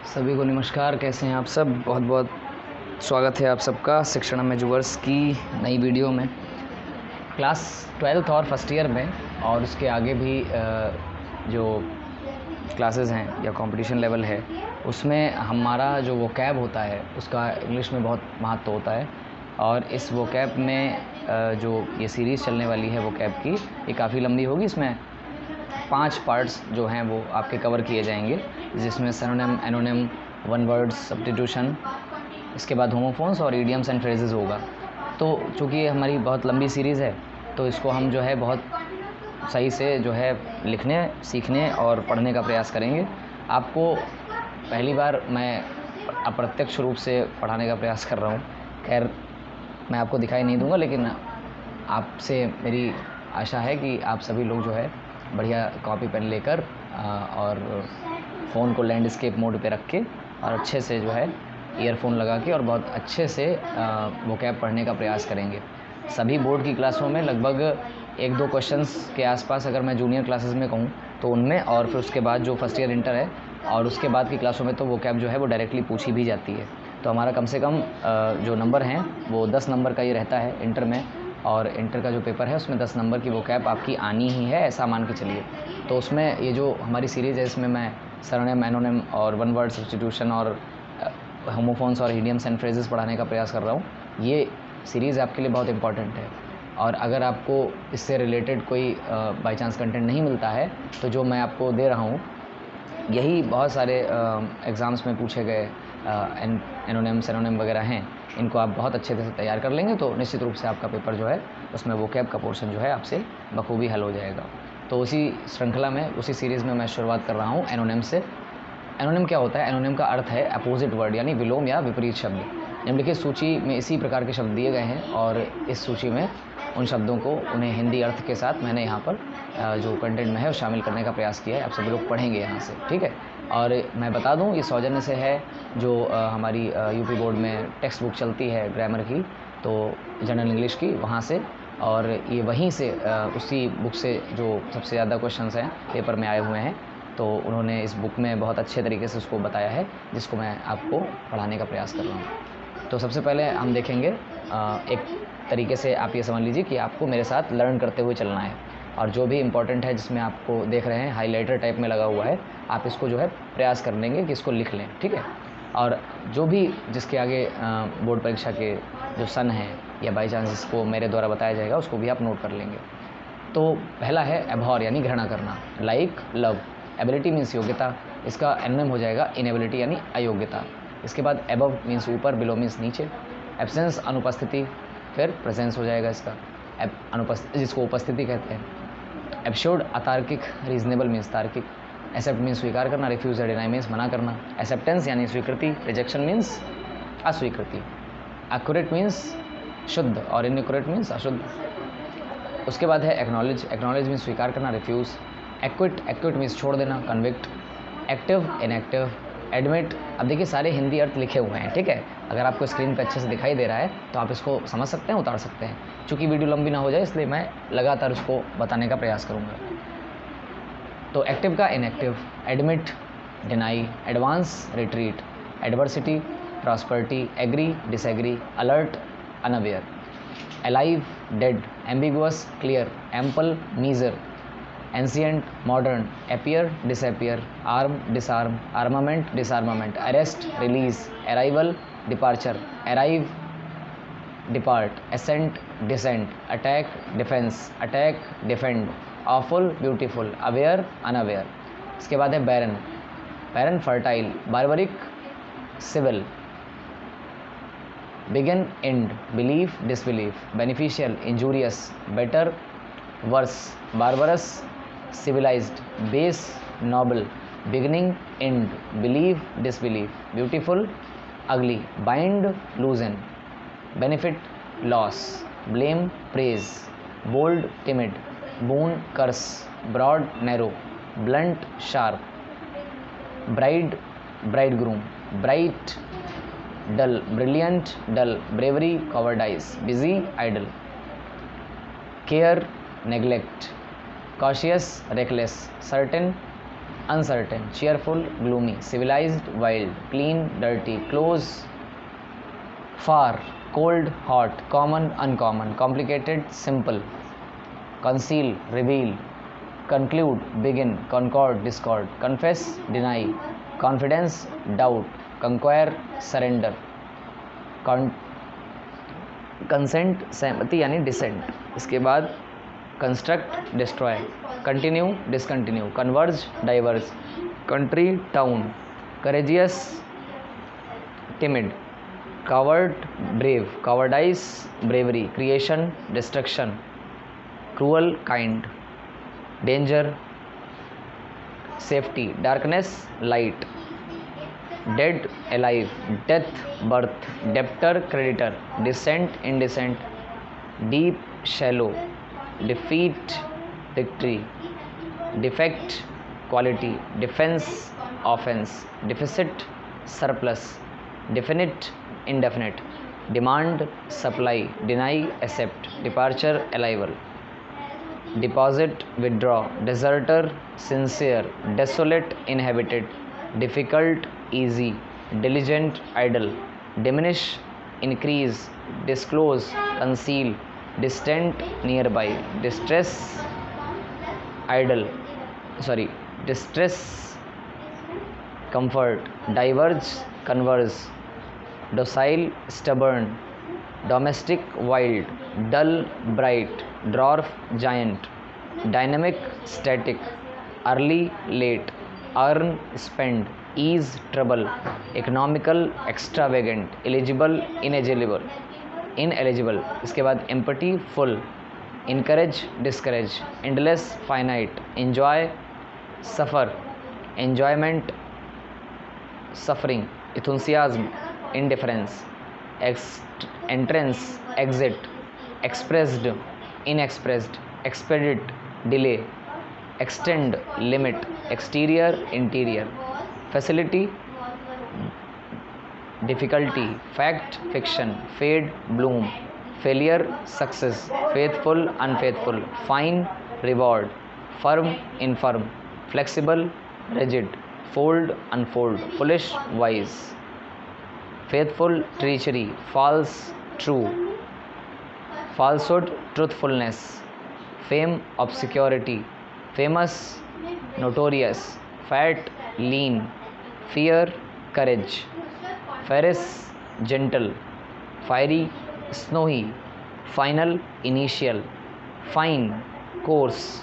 सभी को नमस्कार। कैसे हैं आप सब? बहुत बहुत स्वागत है आप सबका शिक्षण में जुवर्स की नई वीडियो में। क्लास 12th और फर्स्ट ईयर में और उसके आगे भी जो क्लासेस हैं या कंपटीशन लेवल है उसमें हमारा जो वोकैब होता है उसका इंग्लिश में बहुत महत्व होता है। और इस वोकैब में जो ये सीरीज़ चलने वाली है वोकैब की, ये काफ़ी लंबी होगी। इसमें 5 पार्ट्स जो हैं वो आपके कवर किए जाएंगे, जिसमें सिनोनिम, एनोनिम, वन वर्ड सब्स्टिट्यूशन, इसके बाद होमोफोन्स और इडियम्स एंड फ्रेजेस होगा। तो चूँकि ये हमारी बहुत लंबी सीरीज़ है तो इसको हम जो है बहुत सही से जो है लिखने, सीखने और पढ़ने का प्रयास करेंगे। आपको पहली बार मैं अप्रत्यक्ष रूप से पढ़ाने का प्रयास कर रहा हूँ। खैर मैं आपको दिखाई नहीं दूंगा, लेकिन आपसे मेरी आशा है कि आप सभी लोग जो है बढ़िया कॉपी पेन लेकर और फ़ोन को लैंडस्केप मोड पे रख के और अच्छे से जो है ईयरफोन लगा के और बहुत अच्छे से वोकैब पढ़ने का प्रयास करेंगे। सभी बोर्ड की क्लासों में लगभग 1-2 क्वेश्चंस के आसपास, अगर मैं जूनियर क्लासेस में कहूँ तो उनमें, और फिर उसके बाद जो फर्स्ट ईयर इंटर है और उसके बाद की क्लासों में तो वोकैब जो है वो डायरेक्टली पूछी भी जाती है। तो हमारा कम से कम जो नंबर हैं वो 10 नंबर का ही रहता है इंटर में, और इंटर का जो पेपर है उसमें 10 नंबर की वोकैब आपकी आनी ही है, ऐसा मान के चलिए। तो उसमें ये जो हमारी सीरीज़ है इसमें मैं सिनोनिम, एनोनिम और वन वर्ड सब्स्टिट्यूशन और होमोफोन्स और इडियम्स एंड फ्रेजेस पढ़ाने का प्रयास कर रहा हूँ। ये सीरीज़ आपके लिए बहुत इंपॉर्टेंट है, और अगर आपको इससे रिलेटेड कोई बाई चांस कंटेंट नहीं मिलता है तो जो मैं आपको दे रहा हूँ यही बहुत सारे एग्ज़ाम्स में पूछे गए एनोनिम, सिनोनिम वगैरह हैं, इनको आप बहुत अच्छे से तैयार कर लेंगे तो निश्चित रूप से आपका पेपर जो है उसमें वोकैब का पोर्शन जो है आपसे बखूबी हल हो जाएगा। तो उसी श्रृंखला में, उसी सीरीज़ में मैं शुरुआत कर रहा हूँ एनोनिम से। एनोनिम क्या होता है? एनोनिम का अर्थ है अपोजिट वर्ड, यानी विलोम या विपरीत शब्द। निम्नलिखित सूची में इसी प्रकार के शब्द दिए गए हैं और इस सूची में उन शब्दों को, उन्हें हिंदी अर्थ के साथ मैंने यहाँ पर जो कंटेंट में है वो शामिल करने का प्रयास किया है। आप सभी लोग पढ़ेंगे यहाँ से, ठीक है? और मैं बता दूँ, ये सौजन्य से है जो हमारी यूपी बोर्ड में टेक्स्ट बुक चलती है ग्रामर की, तो जनरल इंग्लिश की, वहाँ से, और ये वहीं से उसी बुक से जो सबसे ज़्यादा क्वेश्चंस हैं पेपर में आए हुए हैं, तो उन्होंने इस बुक में बहुत अच्छे तरीके से उसको बताया है, जिसको मैं आपको पढ़ाने का प्रयास कर रहा हूँ। तो सबसे पहले हम देखेंगे एक तरीके से आप ये समझ लीजिए कि आपको मेरे साथ लर्न करते हुए चलना है, और जो भी इम्पोर्टेंट है जिसमें आपको देख रहे हैं हाइलाइटर टाइप में लगा हुआ है, आप इसको जो है प्रयास कर लेंगे कि इसको लिख लें, ठीक है? और जो भी जिसके आगे बोर्ड परीक्षा के जो सन हैं या बाई चांस इसको मेरे द्वारा बताया जाएगा उसको भी आप नोट कर लेंगे। तो पहला है एबहॉर, यानी घृणा करना। Like, love. एबिलिटी मीन्स योग्यता, इसका एनोनिम हो जाएगा इनएबिलिटी यानी अयोग्यता। इसके बाद एबव मीन्स ऊपर, बिलो मीन्स नीचे। एब्सेंस अनुपस्थिति, फिर प्रेजेंस हो जाएगा इसका, जिसको उपस्थिति कहते हैं। एब्सर्ड अतार्किक, रीजनेबल मीन्स तार्किक। एक्सेप्ट मीन्स स्वीकार करना, रिफ्यूज या डिनाई मीन्स मना करना। एक्सेप्टेंस यानी स्वीकृति, रिजेक्शन मीन्स अस्वीकृति। एक्यूरेट मीन्स शुद्ध और इनएक्यूरेट मीन्स अशुद्ध। उसके बाद है एक्नॉलेज। एक्नॉलेज मीन्स स्वीकार करना, रिफ्यूज। एक्विट, एक्विट मीन्स छोड़ देना, कन्विक्ट। Active, inactive. एडमिट। अब देखिए सारे हिंदी अर्थ लिखे हुए हैं, ठीक है? अगर आपको स्क्रीन पे अच्छे से दिखाई दे रहा है तो आप इसको समझ सकते हैं, उतार सकते हैं। चूँकि वीडियो लंबी ना हो जाए इसलिए मैं लगातार उसको बताने का प्रयास करूँगा। तो एक्टिव का inactive, admit, deny, advance, retreat, adversity, prosperity, agree, disagree, alert, unaware. Alive, dead, ambiguous, clear, ample, meagre, ancient, modern, appear, disappear, arm, disarm, armament, disarmament, arrest, release, arrival, departure, arrive, depart, ascent, descent, attack, defence, attack, defend, awful, beautiful, aware, unaware. इसके बाद है barren. Barren, fertile, barbaric, civil. Begin, end, believe, disbelieve, beneficial, injurious, better, worse, barbarous, civilized, base, noble, beginning, end, believe, disbelieve, beautiful, ugly, bind, loosen, benefit, loss, blame, praise, bold, timid, boon, curse, broad, narrow, blunt, sharp, bride, bridegroom, bright, dull, brilliant, dull, bravery, cowardice, busy, idle, care, neglect, cautious, reckless, certain, uncertain, cheerful, gloomy, civilized, wild, clean, dirty, close, far, cold, hot, common, uncommon, complicated, simple, conceal, reveal, conclude, begin, concord, discord, confess, deny, confidence, doubt, conquer, surrender, consent, सहमति यानी dissent. इसके बाद construct, destroy, continue, discontinue, converge, diverge, country, town, courageous, timid, coward, brave, cowardice, bravery, creation, destruction, cruel, kind, danger, safety, darkness, light, dead, alive, death, birth, debtor, creditor, decent, indecent, deep, shallow, defeat, victory, defect, quality, defence, offence, deficit, surplus, definite, indefinite, demand, supply, deny, accept, departure, arrival, deposit, withdraw, deserter, sincere, desolate, inhabited, difficult, easy, diligent, idle, diminish, increase, disclose, conceal, distant, nearby, distress, distress, comfort, diverge, converse, docile, stubborn, domestic, wild, dull, bright, dwarf, giant, dynamic, static, early, late, earn, spend, ease, trouble, economical, extravagant, eligible, ineligible। इसके बाद empty, full, encourage, discourage, endless, finite, enjoy, suffer, enjoyment, suffering, enthusiasm, indifference, entrance, exit, expressed, inexpressed, expedite, delay, extend, limit, exterior, interior, facility, difficulty, fact, fiction, fade, bloom, failure, success, faithful, unfaithful, fine, reward, firm, infirm, flexible, rigid, fold, unfold, foolish, wise, faithful, treachery, false, true, falsehood, truthfulness, fame, obscurity, famous, notorious, fat, lean, fear, courage, ferris, gentle, fiery, snowy, final, initial, fine, coarse,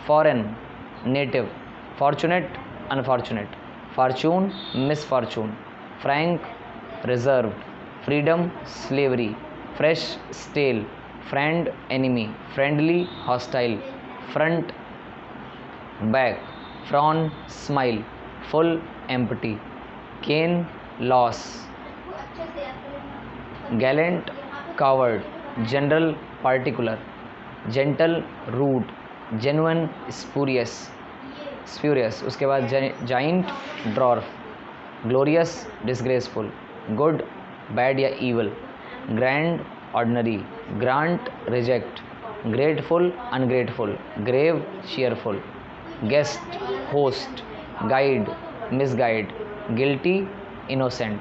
foreign, native, fortunate, unfortunate, fortune, misfortune, frank, reserved, freedom, slavery, fresh, stale, friend, enemy, friendly, hostile, front, back, frown, smile, full, empty, gain, loss, gallant, coward, general, particular, gentle, rude, genuine, spurious। उसके बाद giant, dwarf, glorious, disgraceful, good, bad या evil, grand, ordinary, grant, reject, grateful, ungrateful, grave, cheerful, guest, host, guide, misguide, guilty, innocent,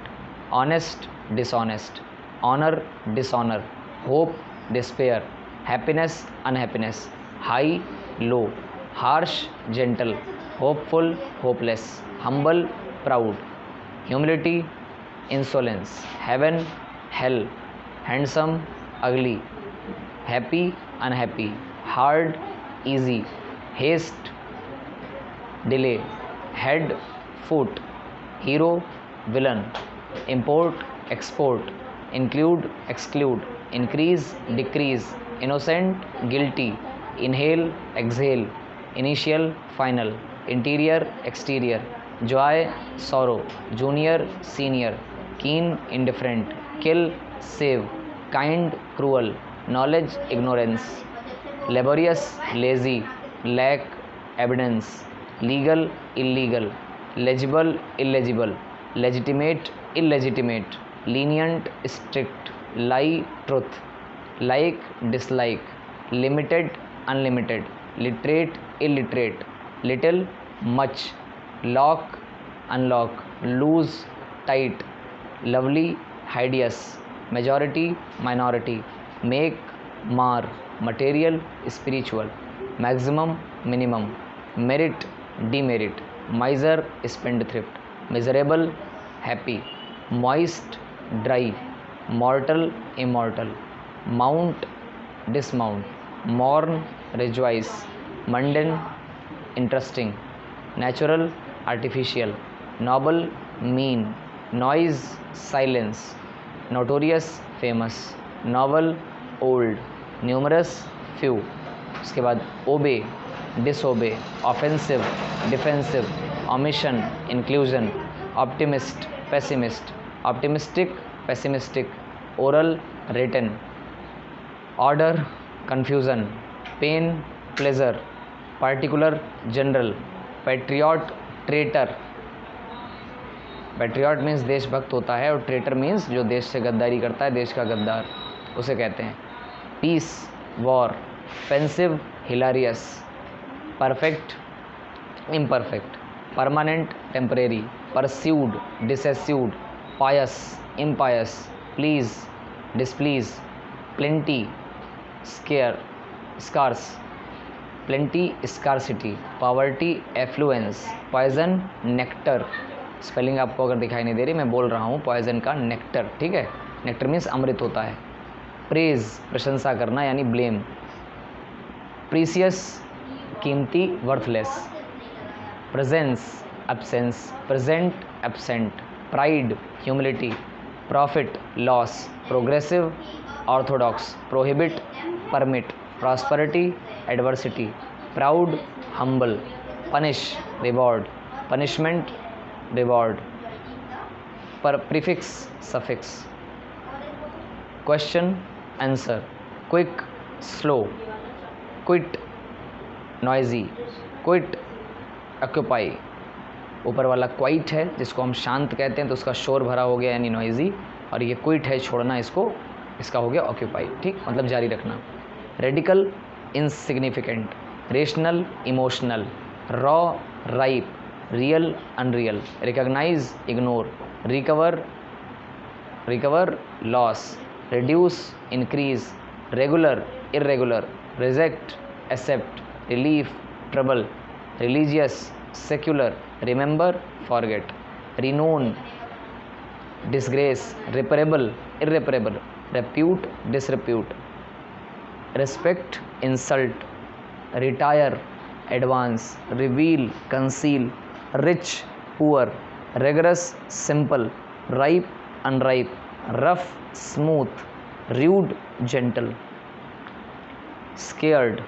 honest, dishonest, honor, dishonor, hope, despair, happiness, unhappiness, high, low, harsh, gentle, hopeful, hopeless, humble, proud, humility, insolence, heaven, hell, handsome, ugly, happy, unhappy, hard, easy, haste, delay, head, foot, hero, villain, import, export, include, exclude, increase, decrease, innocent, guilty, inhale, exhale, initial, final, interior, exterior, joy, sorrow, junior, senior, keen, indifferent, kill, save, kind, cruel, knowledge, ignorance, laborious, lazy, lack, abundance, legal, illegal, legible, illegible, legitimate, illegitimate, lenient, strict, lie, truth, like, dislike, limited, unlimited, literate, illiterate, little, much, lock unlock, loose tight, lovely hideous, majority minority, make mar, material spiritual, maximum minimum, merit demerit, miser spend thrift, miserable happy, moist dry, mortal immortal, mount dismount, mourn rejoice, mundane interesting, natural artificial, noble mean, noise silence, notorious famous, novel old, numerous few. उसके बाद obey disobey, offensive defensive, omission inclusion, optimist pessimist, optimistic pessimistic, oral written, order confusion, pain pleasure, particular general, patriot traitor, patriot means देशभक्त होता है और traitor means जो देश से गद्दारी करता है, देश का गद्दार, उसे कहते हैं। Peace war, pensive hilarious, perfect imperfect, permanent temporary, persuade dissuade, pious impious, please displease, plenty scarce, plenty scarcity, poverty affluence, poison nectar, spelling आपको अगर दिखाई नहीं दे रही, मैं बोल रहा हूँ पॉइजन का नेक्टर, ठीक है, नेक्टर मीन्स अमृत होता है। प्रेज प्रशंसा करना यानी ब्लेम, प्रीसियस कीमती worthless, presence absence, present absent, pride humility, profit loss, progressive orthodox, prohibit permit, prosperity adversity, proud humble, punish reward, punishment reward, पर prefix suffix, question answer, quick slow, quiet noisy, quit occupy, ऊपर वाला quite है जिसको हम शांत कहते हैं तो उसका शोर भरा हो गया यानी नॉइजी, और ये क्विट है छोड़ना इसको, इसका हो गया ऑक्यूपाई, ठीक, मतलब जारी रखना। Radical insignificant, rational emotional, raw ripe, real unreal, recognise ignore, recover loss, reduce increase, regular irregular, reject accept, relief trouble, religious secular, remember forget, renown disgrace, reparable irreparable, repute disrepute, respect insult, retire advance, reveal conceal, rich poor, rigorous simple, ripe unripe, rough smooth, rude gentle, scared,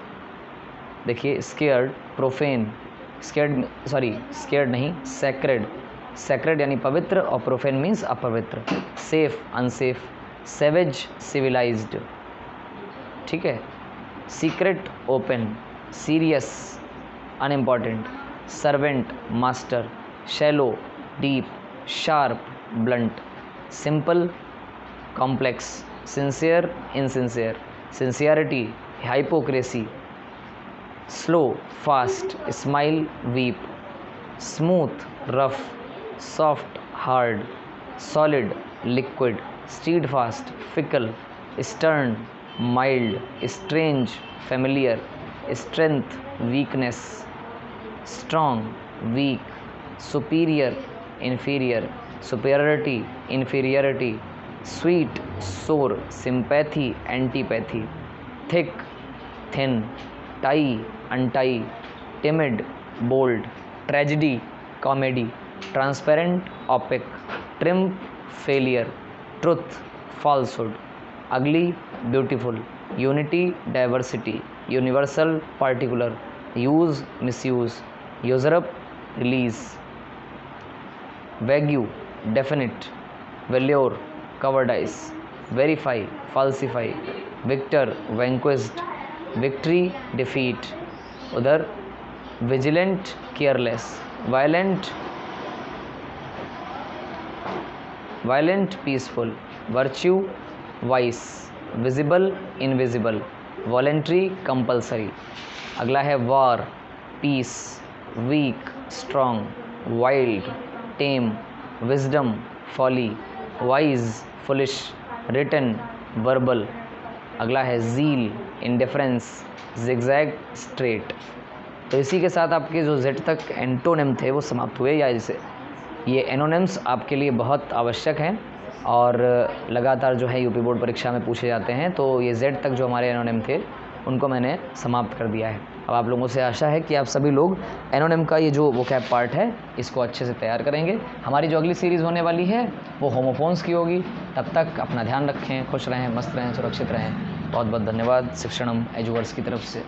देखिए scared profane, scared नहीं sacred, sacred यानी पवित्र और profane means अपवित्र, safe unsafe, savage civilised, ठीक है, secret open, serious unimportant, servant master, shallow deep, sharp blunt, simple complex, sincere insincere, sincerity hypocrisy, slow fast, smile weep, smooth rough, soft hard, solid liquid, steadfast fickle, stern mild, strange familiar, strength weakness, strong weak, superior inferior, superiority inferiority, sweet sour, sympathy antipathy, thick thin, tie untie, timid bold, tragedy comedy, transparent opaque, triumph failure, truth falsehood, ugly beautiful, unity diversity, universal particular, use misuse, usurp release, vague definite, valour cowardice, verify falsify, victor vanquished, victory defeat, उधर vigilant careless, violent peaceful, virtue vice, visible invisible, voluntary compulsory. अगला है war peace, weak strong, wild, tame, wisdom, folly, wise, foolish, written, verbal. अगला है zeal, indifference, zigzag, straight. तो इसी के साथ आपके जो जेड तक एंटोनिम थे वो समाप्त हुए, या जैसे ये एनोनिम्स आपके लिए बहुत आवश्यक हैं और लगातार जो है यूपी बोर्ड परीक्षा में पूछे जाते हैं। तो ये जेड तक जो हमारे एनोनिम थे उनको मैंने समाप्त कर दिया है। अब आप लोगों से आशा है कि आप सभी लोग एनोनिम का ये जो वोकैब पार्ट है इसको अच्छे से तैयार करेंगे। हमारी जो अगली सीरीज़ होने वाली है वो होमोफोन्स की होगी। तब तक अपना ध्यान रखें, खुश रहें, मस्त रहें, सुरक्षित रहें। बहुत बहुत धन्यवाद शिक्षणम एजुवर्स की तरफ से।